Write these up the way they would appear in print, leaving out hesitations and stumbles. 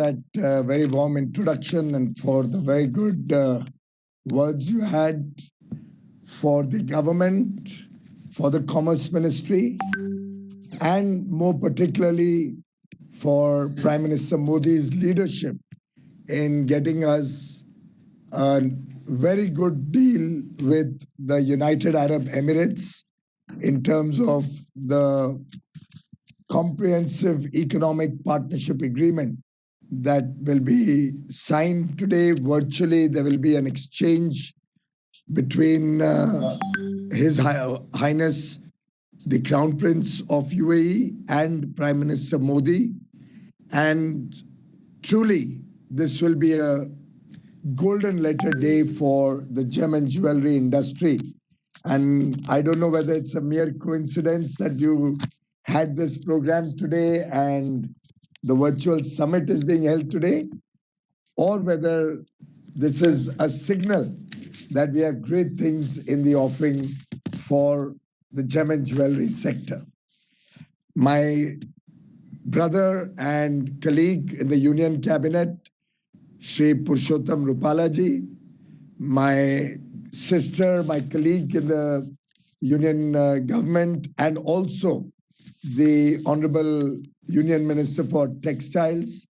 that very warm introduction and for the very good words you had for the government, for the Commerce Ministry, and more particularly for Prime Minister Modi's leadership in getting us a very good deal with the United Arab Emirates in terms of the comprehensive economic partnership agreement that will be signed today. Virtually, there will be an exchange between His Highness the Crown Prince of UAE and Prime Minister Modi. And truly, this will be a golden letter day for the gem and jewelry industry. And I don't know whether it's a mere coincidence that you had this program today and the virtual summit is being held today, or whether this is a signal that we have great things in the offing for the gem and jewelry sector. My brother and colleague in the Union Cabinet, Shri Purushottam Rupalaji, my sister, my colleague in the Union government, and also the Honorable Union Minister for Textiles,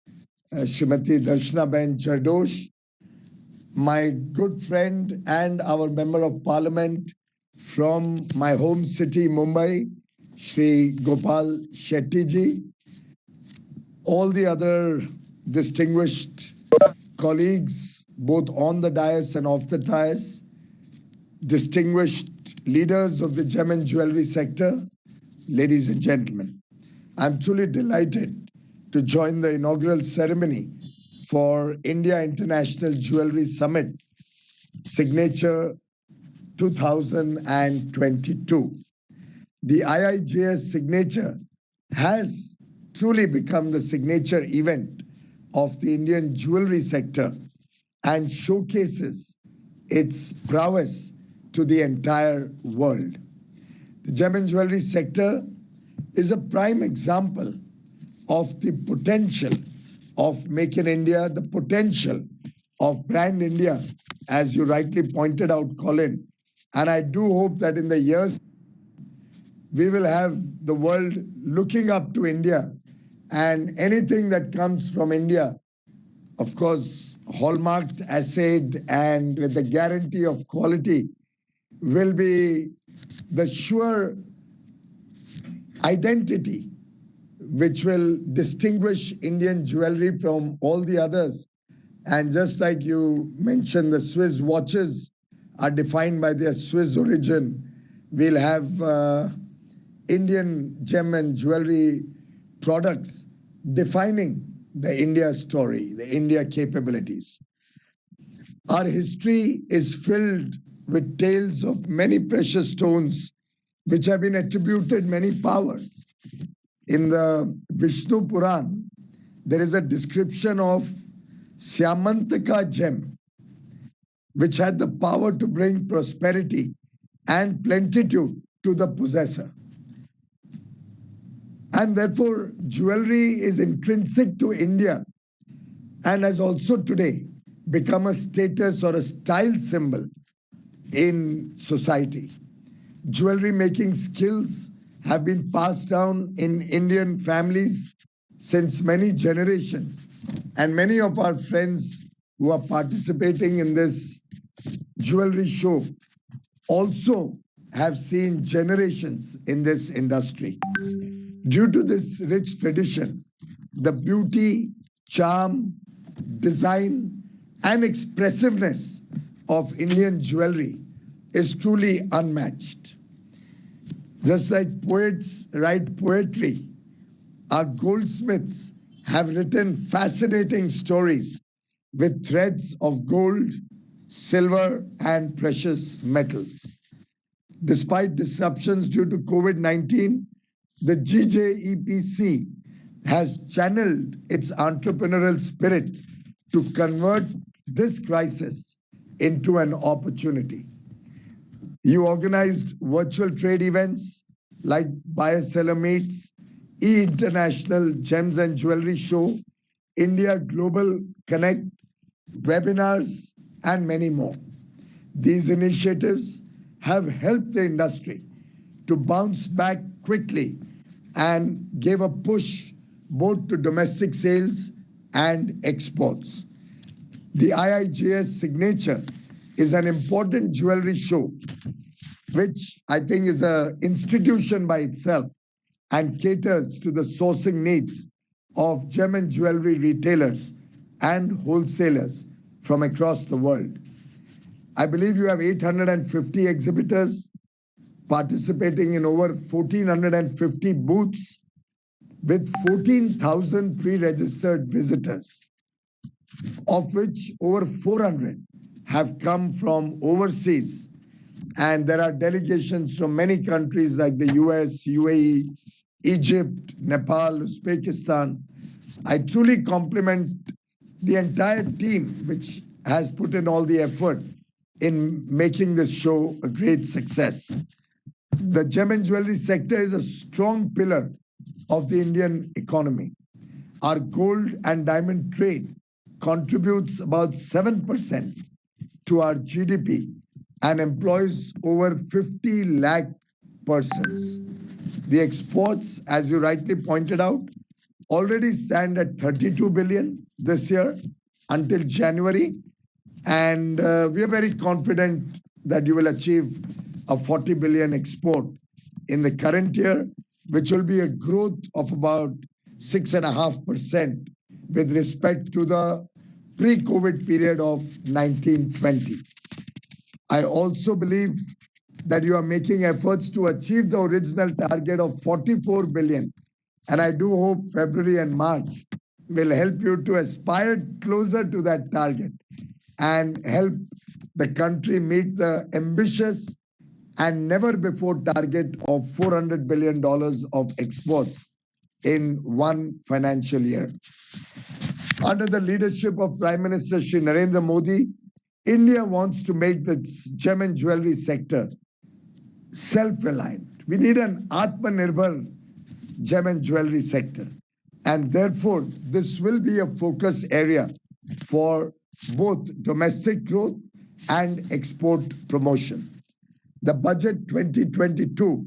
Srimati Darshanaben Jardosh, my good friend and our Member of Parliament from my home city, Mumbai, Shri Gopal Shetty ji, all the other distinguished colleagues, both on the dais and off the dais, distinguished leaders of the gem and jewelry sector, ladies and gentlemen, I'm truly delighted to join the inaugural ceremony for India International Jewelry Summit, Signature 2022. The IIJS signature has truly become the signature event of the Indian jewelry sector and showcases its prowess to the entire world. The gem and jewelry sector is a prime example of the potential of Make in India, the potential of Brand India, as you rightly pointed out, Colin. And I do hope that in the years, we will have the world looking up to India, and anything that comes from India, of course, hallmarked, assayed, and with the guarantee of quality, will be the sure identity which will distinguish Indian jewelry from all the others. And just like you mentioned, the Swiss watches are defined by their Swiss origin. We'll have Indian gem and jewelry products defining the India story, the India capabilities. Our history is filled with tales of many precious stones which have been attributed many powers. In the Vishnu Puran, there is a description of Syamantaka gem, which had the power to bring prosperity and plenitude to the possessor. And therefore, jewelry is intrinsic to India and has also today become a status or a style symbol in society. Jewelry making skills have been passed down in Indian families since many generations. And many of our friends who are participating in this jewelry show also have seen generations in this industry. Due to this rich tradition, the beauty, charm, design, and expressiveness of Indian jewelry is truly unmatched. Just like poets write poetry, our goldsmiths have written fascinating stories with threads of gold, silver, and precious metals. Despite disruptions due to COVID-19, the GJEPC has channeled its entrepreneurial spirit to convert this crisis into an opportunity. You organized virtual trade events like Buyer Seller Meets, E-International Gems and Jewelry Show, India Global Connect, webinars, and many more. These initiatives have helped the industry to bounce back quickly and gave a push both to domestic sales and exports. The IIJS signature is an important jewelry show, which I think is an institution by itself and caters to the sourcing needs of gem and jewelry retailers and wholesalers from across the world. I believe you have 850 exhibitors participating in over 1,450 booths with 14,000 pre-registered visitors, of which over 400 have come from overseas. And there are delegations from many countries like the US, UAE, Egypt, Nepal, Uzbekistan. I truly compliment the entire team, which has put in all the effort in making this show a great success. The gem and jewelry sector is a strong pillar of the Indian economy. Our gold and diamond trade contributes about 7% to our GDP and employs over 50 lakh persons. The exports, as you rightly pointed out, already stand at 32 billion this year until January. And we are very confident that you will achieve a 40 billion export in the current year, which will be a growth of about 6.5% with respect to the pre-COVID period of 1920. I also believe that you are making efforts to achieve the original target of 44 billion. And I do hope February and March will help you to aspire closer to that target and help the country meet the ambitious and never before target of $400 billion of exports in one financial year. Under the leadership of Prime Minister Shri Narendra Modi, India wants to make the gem and jewelry sector self-reliant. We need an Atmanirbhar gem and jewelry sector. And therefore, this will be a focus area for both domestic growth and export promotion. The budget 2022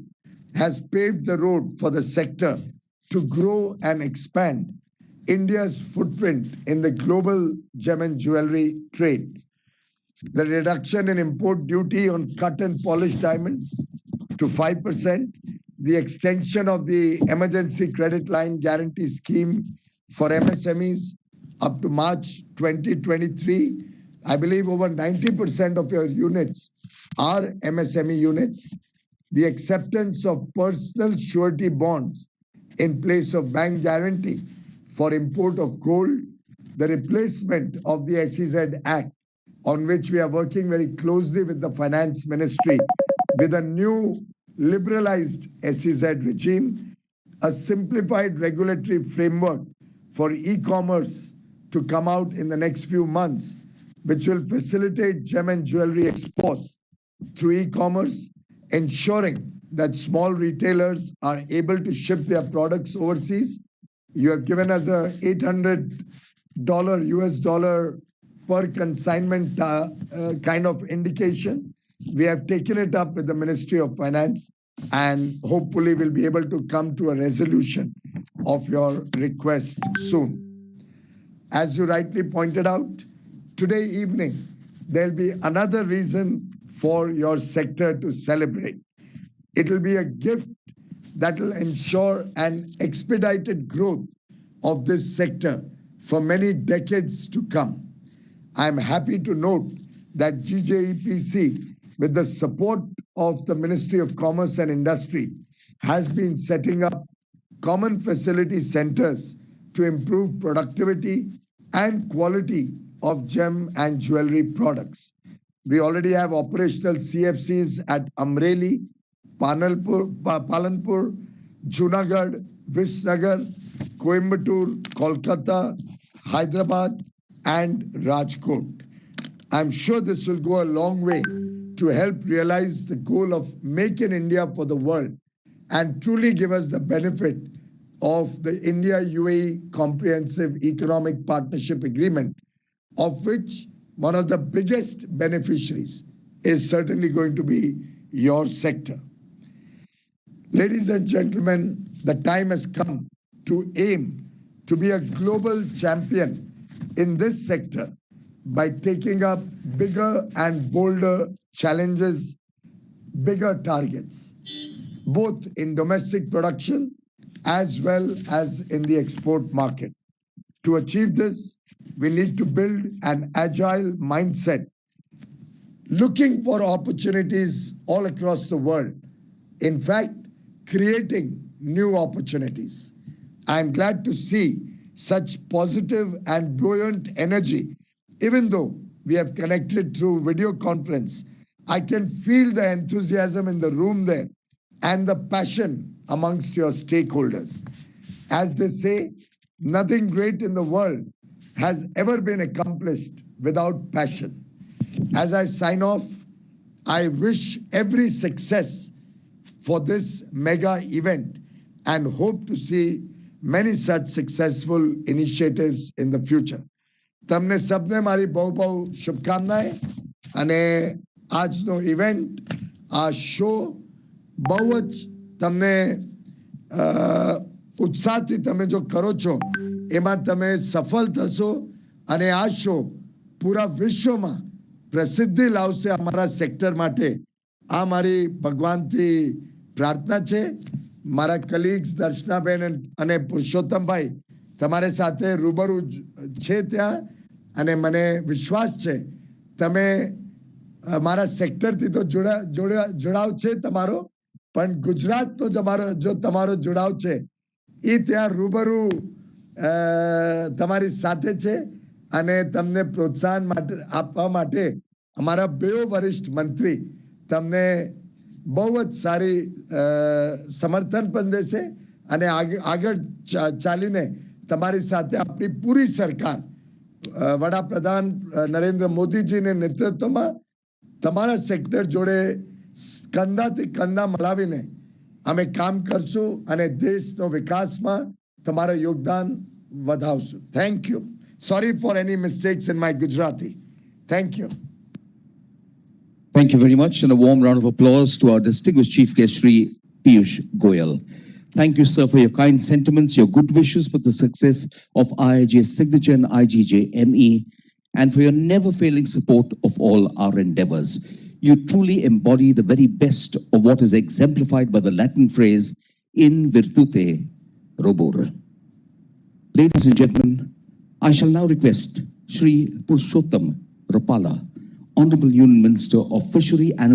has paved the road for the sector to grow and expand India's footprint in the global gem and jewelry trade. The reduction in import duty on cut and polished diamonds to 5%, the extension of the emergency credit line guarantee scheme for MSMEs up to March 2023. I believe over 90% of your units are MSME units. The acceptance of personal surety bonds in place of bank guarantee for import of gold, the replacement of the SEZ Act, on which we are working very closely with the Finance Ministry with a new liberalized SEZ regime, a simplified regulatory framework for e-commerce to come out in the next few months, which will facilitate gem and jewelry exports through e-commerce, ensuring that small retailers are able to ship their products overseas. You have given us a $800 US dollar per consignment kind of indication. We have taken it up with the Ministry of Finance and hopefully we'll be able to come to a resolution of your request soon. As you rightly pointed out, today evening, there'll be another reason for your sector to celebrate. It will be a gift that will ensure an expedited growth of this sector for many decades to come. I'm happy to note that GJEPC, with the support of the Ministry of Commerce and Industry, has been setting up common facility centers to improve productivity and quality of gem and jewelry products. We already have operational CFCs at Amreli, Palanpur, Junagadh, Visnagar, Coimbatore, Kolkata, Hyderabad, and Rajkot. I'm sure this will go a long way to help realize the goal of Make in India for the world and truly give us the benefit of the India-UAE Comprehensive Economic Partnership Agreement, of which one of the biggest beneficiaries is certainly going to be your sector. Ladies and gentlemen, the time has come to aim to be a global champion in this sector by taking up bigger and bolder challenges, bigger targets, both in domestic production as well as in the export market. To achieve this, we need to build an agile mindset, looking for opportunities all across the world. In fact, creating new opportunities. I'm glad to see such positive and buoyant energy. Even though we have connected through video conference, I can feel the enthusiasm in the room there and the passion amongst your stakeholders. As they say, nothing great in the world has ever been accomplished without passion. As I sign off, I wish every success for this mega event and hope to see many such successful initiatives in the future. તમને સબને મારી બહુ બહુ શુભકામનાએ અને આજનો event આ show બહુ જ તમને ઉત્સાહથી તમે જો કરો છો એમાં તમે સફળ થશો અને આ શો પૂરા વિશ્વમાં પ્રસિદ્ધિ લાવશે અમારા સેક્ટર માટે આ મારી ભગવાનથી પ્રાર્થના છે. મારા કલીગ્સ દર્શનાબેન અને પુરુષોત્તમભાઈ તમારી સાથે રૂબરૂ છે ત્યાં અને મને વિશ્વાસ છે તમે મારા સેક્ટરથી તો જોડાવ છે તમારો પણ ગુજરાતનો જો તમારો જોડાવ છે એ ત્યાં રૂબરૂ તમારી સાથે છે અને તમને પ્રોત્સાહન માટે આપવા માટે અમારા બેઓ વરિષ્ઠ મંત્રી તમને બહુ જ સારી સમર્થન પણ દેશે અને આગળ ચાલીને તમારી સાથે આપણી પૂરી સરકાર વડાપ્રધાન નરેન્દ્ર મોદીજીના નેતૃત્વમાં તમારા સેક્ટર જોડે કંધાથી કંધા મળાવીને અમે કામ કરશું અને દેશનો વિકાસમાં તમારું યોગદાન વધાવશું. Thank you. Sorry for any mistakes in my Gujarati. Thank you. Thank you very much, and a warm round of applause to our distinguished Chief Guest, Shri Piyush Goyal. Thank you, sir, for your kind sentiments, your good wishes for the success of IIJS signature and IIJME, and for your never-failing support of all our endeavors. You truly embody the very best of what is exemplified by the Latin phrase, in virtute robur. Ladies and gentlemen, I shall now request Shri Purushottam Rapala, Honorable Union Minister of Fishery and